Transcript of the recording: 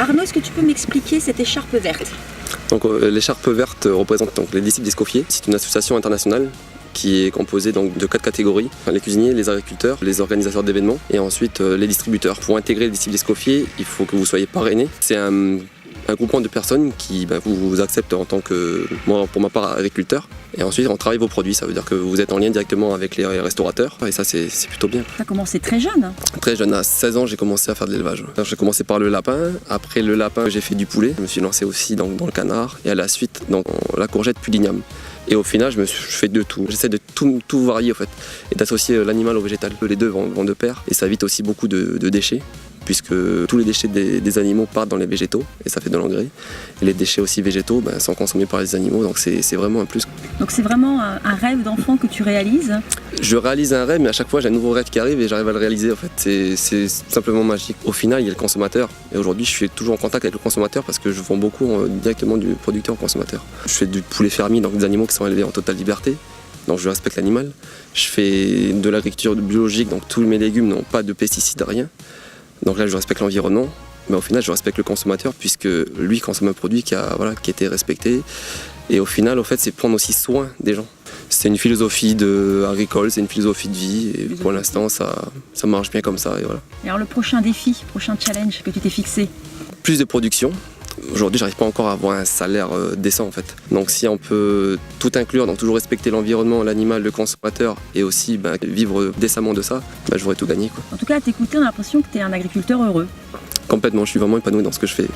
Arnaud, est-ce que tu peux m'expliquer cette écharpe verte? Donc l'écharpe verte représente donc les disciples d'Escoffier. C'est une association internationale qui est composée donc de 4 catégories, les cuisiniers, les agriculteurs, les organisateurs d'événements et ensuite les distributeurs. Pour intégrer les disciples d'Escoffier, il faut que vous soyez parrainé. C'est un groupement de personnes qui vous acceptent en tant que, moi pour ma part, agriculteur. Et ensuite on travaille vos produits, ça veut dire que vous êtes en lien directement avec les restaurateurs et ça c'est plutôt bien. Tu as commencé très jeune. Très jeune, à 16 ans j'ai commencé à faire de l'élevage. J'ai commencé par le lapin, après le lapin j'ai fait du poulet, je me suis lancé aussi dans le canard et à la suite dans la courgette puis l'igname. Et au final je fais de tout, j'essaie de tout varier en fait et d'associer l'animal au végétal. Les deux vont de pair et ça évite aussi beaucoup de déchets, puisque tous les déchets des animaux partent dans les végétaux et ça fait de l'engrais. Et les déchets aussi végétaux sont consommés par les animaux, donc c'est vraiment un plus. Donc c'est vraiment un rêve d'enfant que tu réalises? Je réalise un rêve, mais à chaque fois j'ai un nouveau rêve qui arrive et j'arrive à le réaliser en fait. C'est simplement magique. Au final, il y a le consommateur et aujourd'hui je suis toujours en contact avec le consommateur parce que je vends beaucoup directement du producteur au consommateur. Je fais du poulet fermier, donc des animaux qui sont élevés en totale liberté. Donc je respecte l'animal. Je fais de l'agriculture biologique, donc tous mes légumes n'ont pas de pesticides, rien. Donc là je respecte l'environnement, mais au final je respecte le consommateur puisque lui consomme un produit qui a été respecté. Et au final, au fait, c'est prendre aussi soin des gens. C'est une philosophie agricole, c'est une philosophie de vie et pour l'instant ça marche bien comme ça. Et voilà. Et alors le prochain défi, prochain challenge que tu t'es fixé? Plus de production. Aujourd'hui, j'arrive pas encore à avoir un salaire décent en fait. Donc si on peut tout inclure, donc toujours respecter l'environnement, l'animal, le consommateur et aussi vivre décemment de ça, j'aurais tout gagné, quoi. En tout cas, à t'écouter, on a l'impression que tu es un agriculteur heureux. Complètement, je suis vraiment épanoui dans ce que je fais.